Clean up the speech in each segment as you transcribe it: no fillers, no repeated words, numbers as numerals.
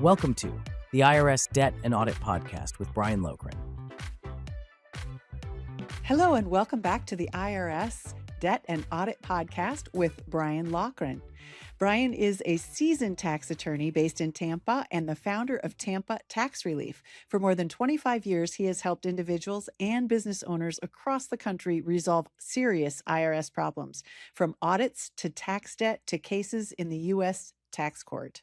Welcome to the IRS Debt and Audit Podcast with Brian Loughrin. Hello and welcome back to the IRS Debt and Audit Podcast with Brian Loughrin. Brian is a seasoned tax attorney based in Tampa and the founder of Tampa Tax Relief. For more than 25 years, he has helped individuals and business owners across the country resolve serious IRS problems, from audits to tax debt to cases in the U.S. tax court.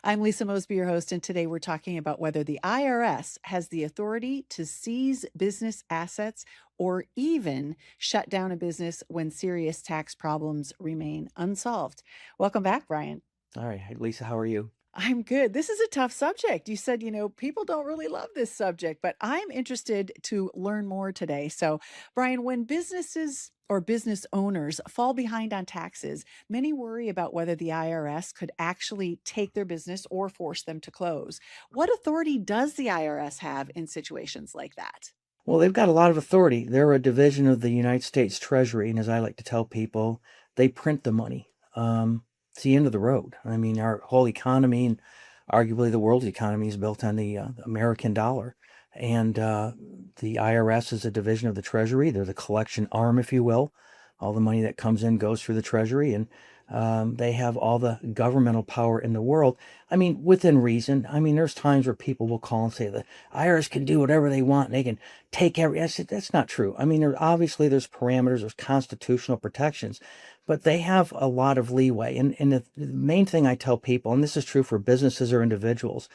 I'm Lisa Mosby, your host, and today we're talking about whether the IRS has the authority to seize business assets or even shut down a business when serious tax problems remain unsolved. Welcome back, Brian. All right. Hey, Lisa, how are you? I'm good. This is a tough subject. You said, people don't really love this subject, but I'm interested to learn more today. So, Brian, when businesses or business owners fall behind on taxes, many worry about whether the IRS could actually take their business or force them to close. What authority does the IRS have in situations like that? Well, they've got a lot of authority. They're a division of the United States Treasury, and as I like to tell people, they print the money. It's the end of the road. I mean, our whole economy and arguably the world's economy is built on the American dollar. And the IRS is a division of the Treasury. They're the collection arm, if you will. All the money that comes in goes through the Treasury, and they have all the governmental power in the world. I mean, within reason. I mean, there's times where people will call and say the IRS can do whatever they want and they can take every. I said, that's not true. I mean, there's parameters, there's constitutional protections, but they have a lot of leeway. And the main thing I tell people, and this is true for businesses or individuals,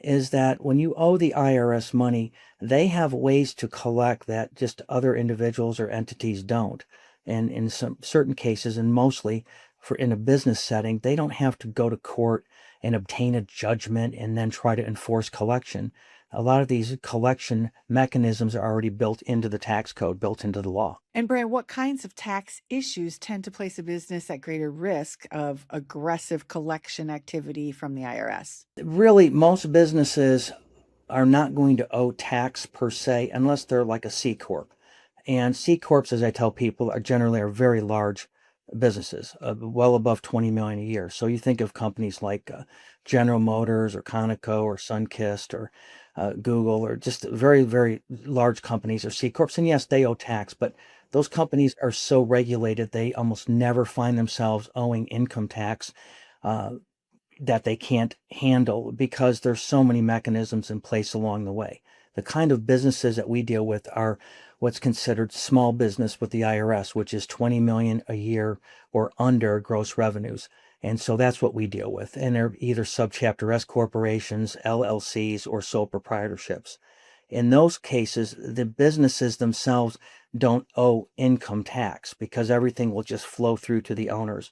is that when you owe the IRS money, they have ways to collect that just other individuals or entities don't. And in some certain cases, and mostly for in a business setting, they don't have to go to court and obtain a judgment and then try to enforce collection. A lot of these collection mechanisms are already built into the tax code, built into the law. And Brian, what kinds of tax issues tend to place a business at greater risk of aggressive collection activity from the IRS? Really, most businesses are not going to owe tax per se unless they're like a C Corp. And C Corps, as I tell people, are generally very large businesses, well above 20 million a year. So you think of companies like General Motors or Conoco or Sunkist or Google, or just very, very large companies or C Corps. And yes, they owe tax, but those companies are so regulated, they almost never find themselves owing income tax that they can't handle because there's so many mechanisms in place along the way. The kind of businesses that we deal with are what's considered small business with the IRS, which is 20 million a year or under gross revenues. And so that's what we deal with. And they're either subchapter S corporations, LLCs, or sole proprietorships. In those cases, the businesses themselves don't owe income tax because everything will just flow through to the owners.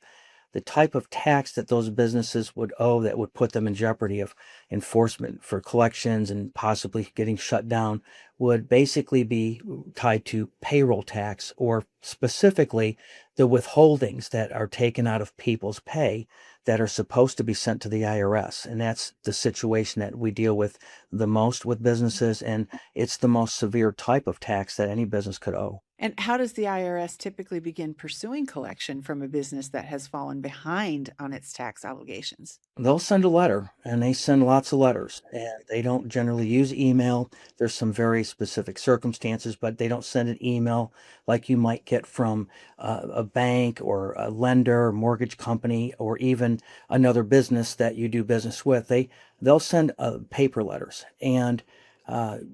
The type of tax that those businesses would owe that would put them in jeopardy of enforcement for collections and possibly getting shut down would basically be tied to payroll tax, or specifically the withholdings that are taken out of people's pay that are supposed to be sent to the IRS. And that's the situation that we deal with the most with businesses, and it's the most severe type of tax that any business could owe. And how does the IRS typically begin pursuing collection from a business that has fallen behind on its tax obligations? They'll send a letter, and they send lots of letters, and they don't generally use email. There's some very specific circumstances, but they don't send an email like you might get from a bank or a lender or mortgage company or even another business that you do business with. They'll send paper letters, and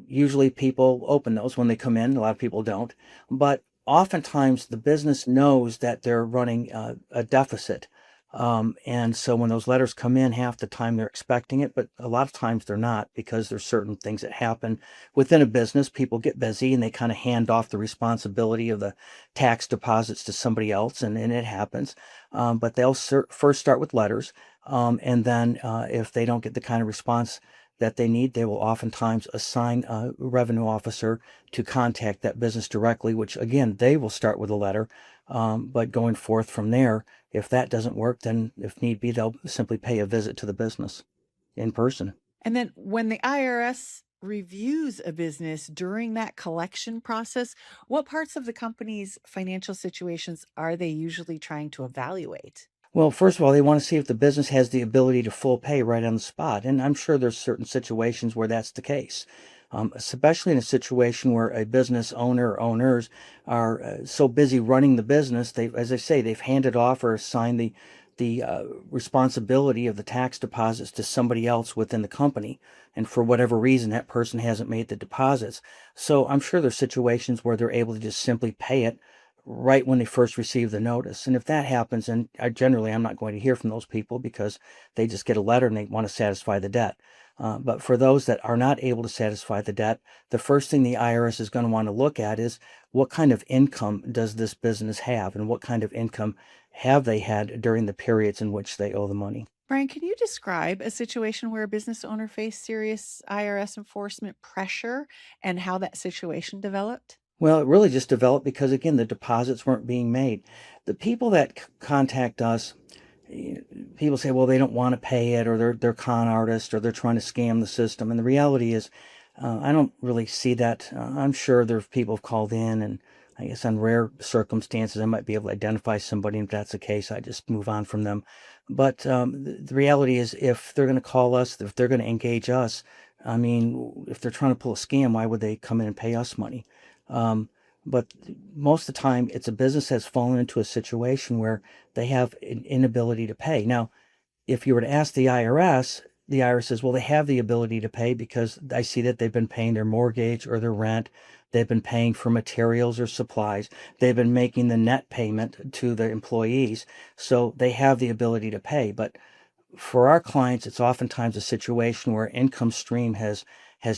usually people open those when they come in. A lot of people don't, but oftentimes the business knows that they're running a deficit. And so when those letters come in, half the time they're expecting it, but a lot of times they're not, because there's certain things that happen within a business. People get busy and they kind of hand off the responsibility of the tax deposits to somebody else, and it happens. But they'll first start with letters. And then if they don't get the kind of response that they need, they will oftentimes assign a revenue officer to contact that business directly, which again, they will start with a letter. But going forth from there, if that doesn't work, then if need be, they'll simply pay a visit to the business in person. And then when the IRS reviews a business during that collection process, what parts of the company's financial situations are they usually trying to evaluate? Well, first of all, they want to see if the business has the ability to full pay right on the spot. And I'm sure there's certain situations where that's the case. Especially in a situation where a business owner or owners are so busy running the business, they, as I say, they've handed off or assigned the responsibility of the tax deposits to somebody else within the company. And for whatever reason, that person hasn't made the deposits. So I'm sure there's situations where they're able to just simply pay it right when they first receive the notice. And if that happens, and I'm not going to hear from those people because they just get a letter and they want to satisfy the debt. But for those that are not able to satisfy the debt, the first thing the IRS is going to want to look at is what kind of income does this business have and what kind of income have they had during the periods in which they owe the money. Brian, can you describe a situation where a business owner faced serious IRS enforcement pressure and how that situation developed? Well, it really just developed because, again, the deposits weren't being made. The people that contact us, people say, well, they don't want to pay it, or they're con artists, or they're trying to scam the system. And the reality is, I don't really see that. I'm sure there's people have called in, and I guess on rare circumstances, I might be able to identify somebody. And if that's the case, I just move on from them. But the reality is, if they're going to call us, if they're going to engage us, I mean, if they're trying to pull a scam, why would they come in and pay us money? Um, but most of the time, it's a business that's fallen into a situation where they have an inability to pay. Now, if you were to ask the IRS says, well, they have the ability to pay because I see that they've been paying their mortgage or their rent. They've been paying for materials or supplies. They've been making the net payment to the employees. So they have the ability to pay. But for our clients, it's oftentimes a situation where income stream has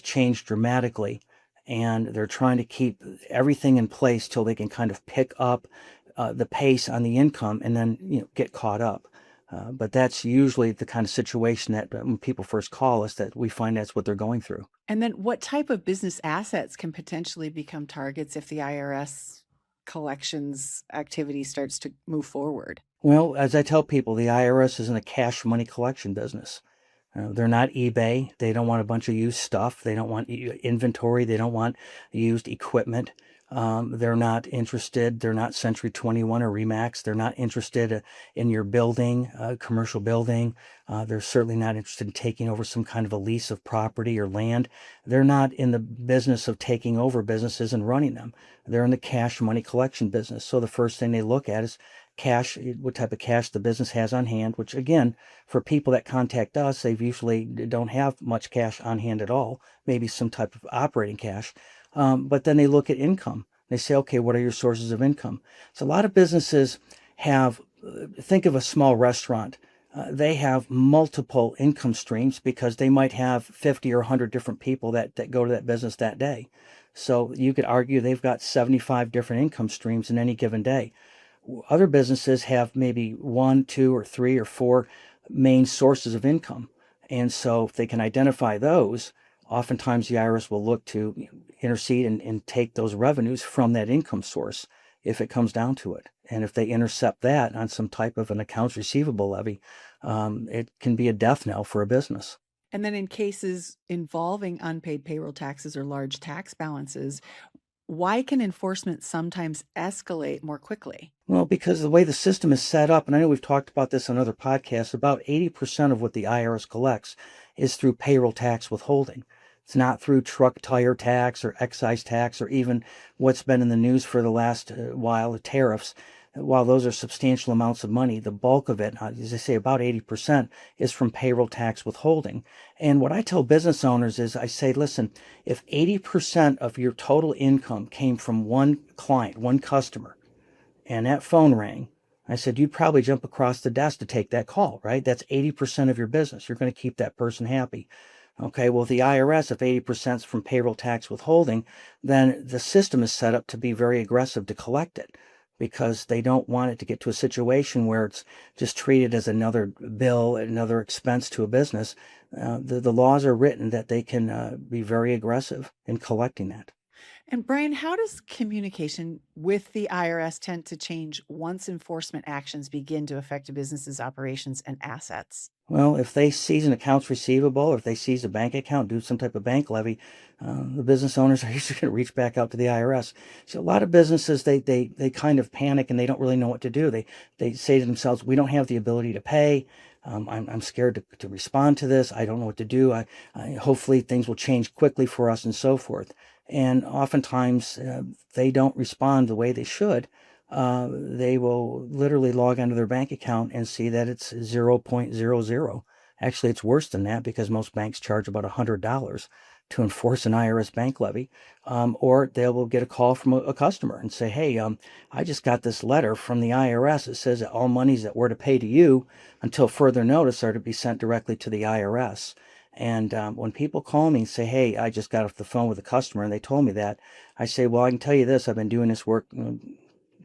changed dramatically, and they're trying to keep everything in place till they can kind of pick up the pace on the income and then get caught up. But that's usually the kind of situation that when people first call us, that we find that's what they're going through. And then what type of business assets can potentially become targets if the IRS collections activity starts to move forward? Well, as I tell people, the IRS is in a cash money collection business. They're not eBay. They don't want a bunch of used stuff. They don't want inventory. They don't want used equipment. They're not interested. They're not Century 21 or Remax. They're not interested in your building, commercial building. They're certainly not interested in taking over some kind of a lease of property or land. They're not in the business of taking over businesses and running them. They're in the cash money collection business. So the first thing they look at is cash, what type of cash the business has on hand, which again, for people that contact us, they usually don't have much cash on hand at all, maybe some type of operating cash. But then they look at income. They say, okay, what are your sources of income? So a lot of businesses have, think of a small restaurant. They have multiple income streams because they might have 50 or 100 different people that go to that business that day. So you could argue they've got 75 different income streams in any given day. Other businesses have maybe one, two, or three, or four main sources of income. And so if they can identify those, oftentimes the IRS will look to intercede and take those revenues from that income source if it comes down to it. And if they intercept that on some type of an accounts receivable levy, it can be a death knell for a business. And then in cases involving unpaid payroll taxes or large tax balances, why can enforcement sometimes escalate more quickly? Well, because the way the system is set up, and I know we've talked about this on other podcasts, about 80% of what the IRS collects is through payroll tax withholding. It's not through truck tire tax or excise tax or even what's been in the news for the last while, the tariffs. While those are substantial amounts of money, the bulk of it, as I say, about 80%, is from payroll tax withholding. And what I tell business owners is I say, listen, if 80% of your total income came from one client, one customer, and that phone rang, I said, you'd probably jump across the desk to take that call, right? That's 80% of your business. You're going to keep that person happy. Okay, well, the IRS, if 80% is from payroll tax withholding, then the system is set up to be very aggressive to collect it because they don't want it to get to a situation where it's just treated as another bill, another expense to a business. The laws are written that they can be very aggressive in collecting that. And Brian, how does communication with the IRS tend to change once enforcement actions begin to affect a business's operations and assets? Well, if they seize an accounts receivable or if they seize a bank account, do some type of bank levy, the business owners are usually going to reach back out to the IRS. So a lot of businesses, they kind of panic and they don't really know what to do. They say to themselves, we don't have the ability to pay. I'm scared to respond to this. I don't know what to do. Hopefully things will change quickly for us and so forth. And oftentimes they don't respond the way they should. They will literally log onto their bank account and see that it's 0.00. Actually, it's worse than that because most banks charge about $100 to enforce an IRS bank levy. Or they will get a call from a customer and say, hey, I just got this letter from the IRS. It says that all monies that were to pay to you until further notice are to be sent directly to the IRS. And when people call me and say, hey, I just got off the phone with a customer and they told me that, I say, well, I can tell you this. I've been doing this work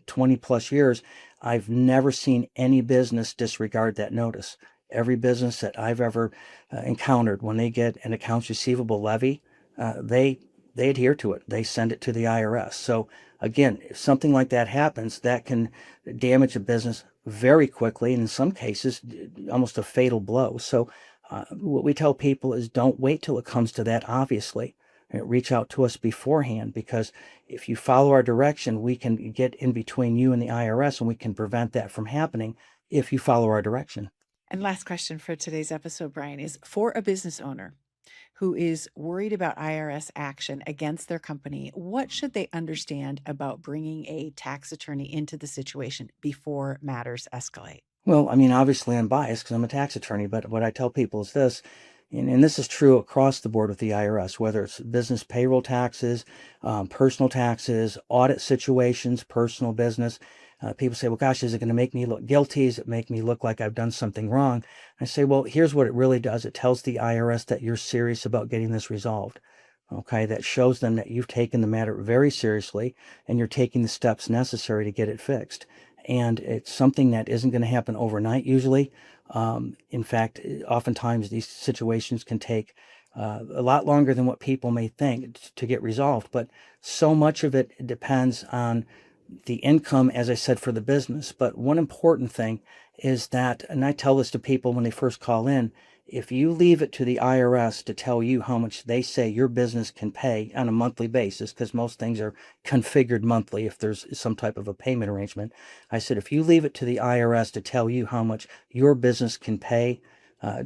20 plus years. I've never seen any business disregard that notice. Every business that I've ever encountered, when they get an accounts receivable levy, they adhere to it. They send it to the IRS. So again, if something like that happens, that can damage a business very quickly, and in some cases, almost a fatal blow. So what we tell people is don't wait till it comes to that, obviously. Reach out to us beforehand, because if you follow our direction, we can get in between you and the IRS and we can prevent that from happening if you follow our direction. And last question for today's episode, Brian, is for a business owner who is worried about IRS action against their company, what should they understand about bringing a tax attorney into the situation before matters escalate? Well, I mean, obviously I'm biased because I'm a tax attorney, but what I tell people is this, and this is true across the board with the IRS, whether it's business payroll taxes, personal taxes, audit situations, personal business. People say, well, gosh, is it going to make me look guilty? Does it make me look like I've done something wrong? I say, well, here's what it really does. It tells the IRS that you're serious about getting this resolved. Okay, that shows them that you've taken the matter very seriously and you're taking the steps necessary to get it fixed. And it's something that isn't going to happen overnight usually. In fact, oftentimes these situations can take a lot longer than what people may think to get resolved. But so much of it depends on the income, as I said, for the business. But one important thing is that, and I tell this to people when they first call in, if you leave it to the IRS to tell you how much they say your business can pay on a monthly basis, because most things are configured monthly if there's some type of a payment arrangement. I said, if you leave it to the IRS to tell you how much your business can pay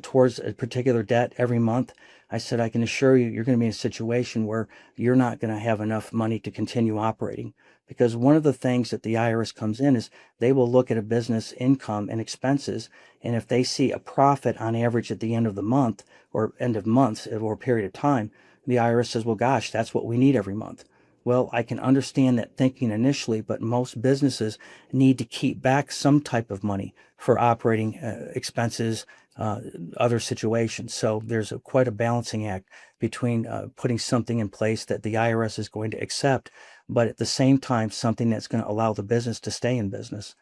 towards a particular debt every month, I said, I can assure you, you're going to be in a situation where you're not going to have enough money to continue operating. Because one of the things that the IRS comes in is they will look at a business income and expenses, and if they see a profit on average at the end of the month or end of months or a period of time, the IRS says, well, gosh, that's what we need every month. Well, I can understand that thinking initially, but most businesses need to keep back some type of money for operating expenses, other situations. So there's quite a balancing act between putting something in place that the IRS is going to accept, but at the same time, something that's going to allow the business to stay in business.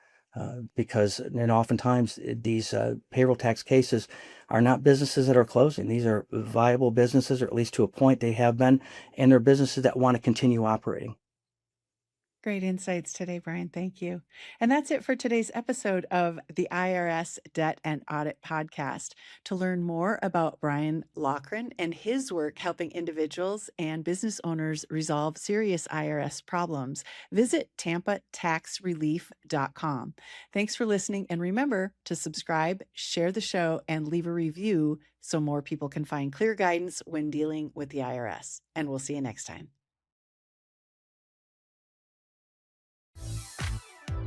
Because and oftentimes these payroll tax cases are not businesses that are closing. These are viable businesses, or at least to a point they have been, and they're businesses that want to continue operating. Great insights today, Brian. Thank you. And that's it for today's episode of the IRS Debt and Audit Podcast. To learn more about Brian Loughrin and his work helping individuals and business owners resolve serious IRS problems, visit tampataxrelief.com. Thanks for listening. And remember to subscribe, share the show, and leave a review so more people can find clear guidance when dealing with the IRS. And we'll see you next time.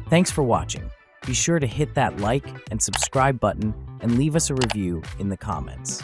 Thanks for watching. Be sure to hit that like and subscribe button and leave us a review in the comments.